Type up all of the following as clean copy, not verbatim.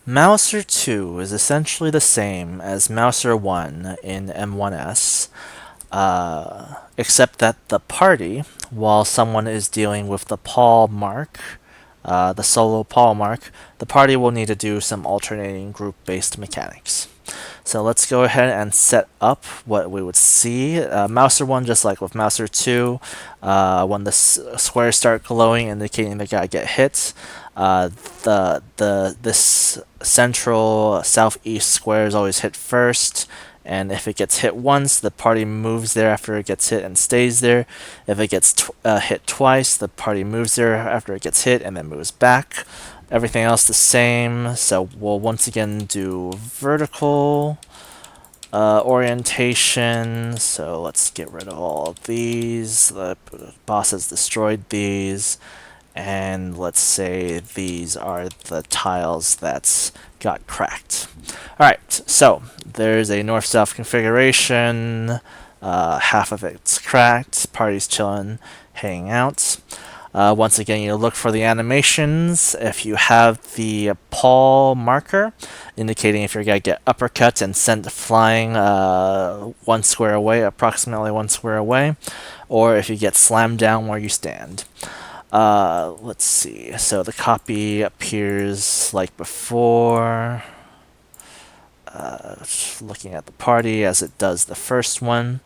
Mouser 2 is essentially the same as Mouser 1 in M1S, except that the party, while someone is dealing with the Paul mark, the solo Paul mark, the party will need to do some alternating group-based mechanics. So let's go ahead and set up what we would see. Mouser 1, just like with Mouser 2, when the squares start glowing indicating they gotta get hit, this central southeast square is always hit first, and if it gets hit once, the party moves there after it gets hit and stays there. If it gets hit twice, the party moves there after it gets hit and then moves back. Everything else the same, so we'll once again do vertical orientation. So let's get rid of all of these. The boss has destroyed these, and let's say these are the tiles that got cracked. Alright, so there's a north-south configuration. Half of it's cracked, party's chilling, hanging out. Once again, you look for the animations. If you have the paw marker, indicating if you're going to get uppercut and sent flying one square away, approximately one square away, or if you get slammed down where you stand. Let's see. So the copy appears like before. Looking at the party as it does the first one.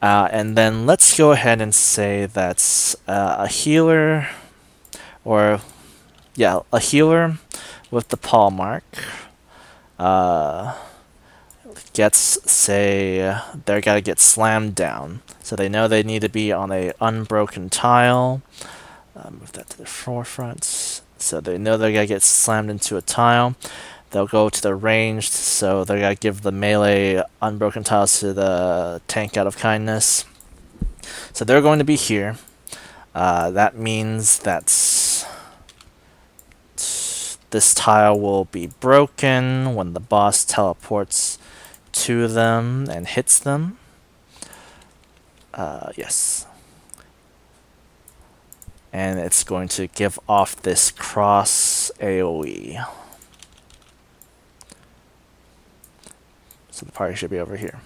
And then let's go ahead and say that's a healer, or yeah, a healer with the paw mark gets, say, they're gotta get slammed down. So they know they need to be on a unbroken tile. Move that to the forefront. So they know they're gonna get slammed into a tile. They'll go to the ranged, so they're gonna give the melee unbroken tiles to the tank out of kindness. So they're going to be here. That means that this tile will be broken when the boss teleports to them and hits them. Yes. And it's going to give off this cross AoE. So the party should be over here.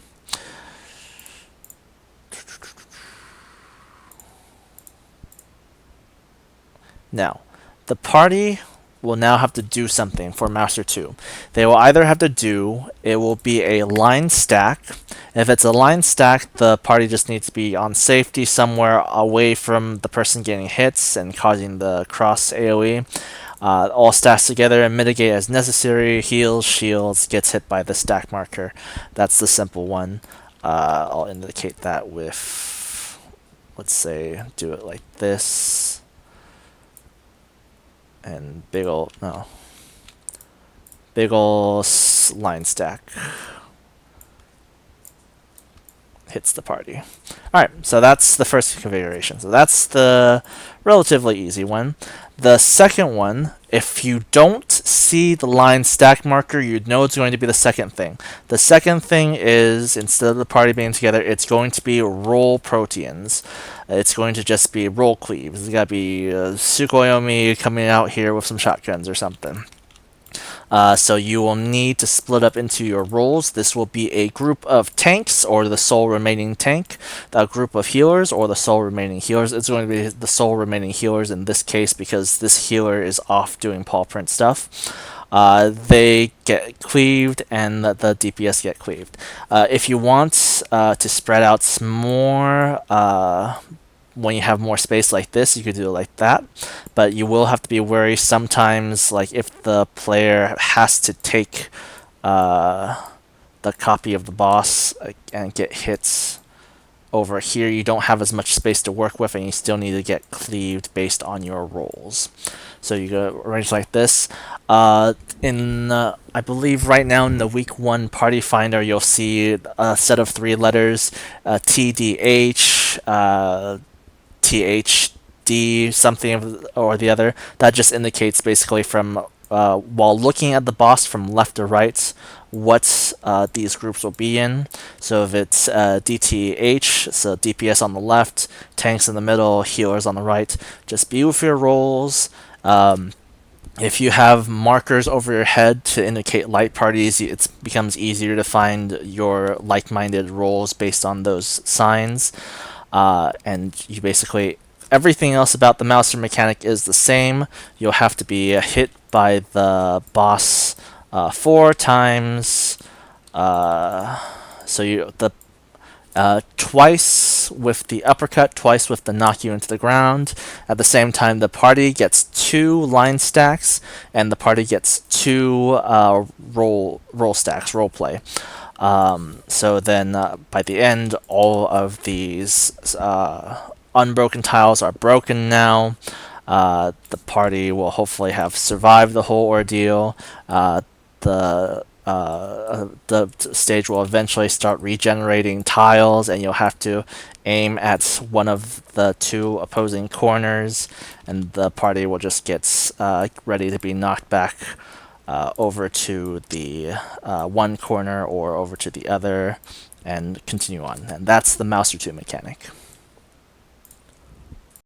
Now, the party will now have to do something for Master 2. They will either have to do, it will be a line stack. If it's a line stack, the party just needs to be on safety somewhere away from the person getting hits and causing the cross AoE. All stacks together and mitigate as necessary. Heals, shields, gets hit by the stack marker. That's the simple one. I'll indicate that with, let's say, do it like this. And big ol' line stack hits the party. Alright, so that's the first configuration. So that's the relatively easy one. The second one, if you don't see the line stack marker, you'd know it's going to be the second thing. The second thing is, instead of the party being together, it's going to be roll proteans. It's going to just be roll cleaves. It's got to be Tsukuyomi coming out here with some shotguns or something. So you will need to split up into your roles. This will be a group of tanks, or the sole remaining tank, a group of healers, or the sole remaining healers. It's going to be the sole remaining healers in this case because this healer is off doing paw print stuff. They get cleaved, and the DPS get cleaved. If you want to spread out more, when you have more space like this, you could do it like that, but you will have to be wary sometimes, like if the player has to take the copy of the boss and get hits over here, you don't have as much space to work with, and you still need to get cleaved based on your rolls. So you go arrange like this. I believe right now in the week 1 party finder, you'll see a set of 3 letters, TDH, THD, something or the other. That just indicates basically from while looking at the boss from left to right what these groups will be in. So if it's DTH, so DPS on the left, tanks in the middle, healers on the right, just be with your rolls. If you have markers over your head to indicate light parties, it becomes easier to find your like-minded roles based on those signs. And you basically everything else about the Mouser mechanic is the same. You'll have to be hit by the boss 4 times. So you the twice with the uppercut, twice with the knock you into the ground. At the same time, the party gets 2 line stacks, and the party gets 2 roll stacks, role play. So then, by the end, all of these unbroken tiles are broken now. The party will hopefully have survived the whole ordeal. The stage will eventually start regenerating tiles, and you'll have to aim at one of the 2 opposing corners, and the party will just get ready to be knocked back over to the one corner or over to the other, and continue on. And that's the Mouser 2 mechanic.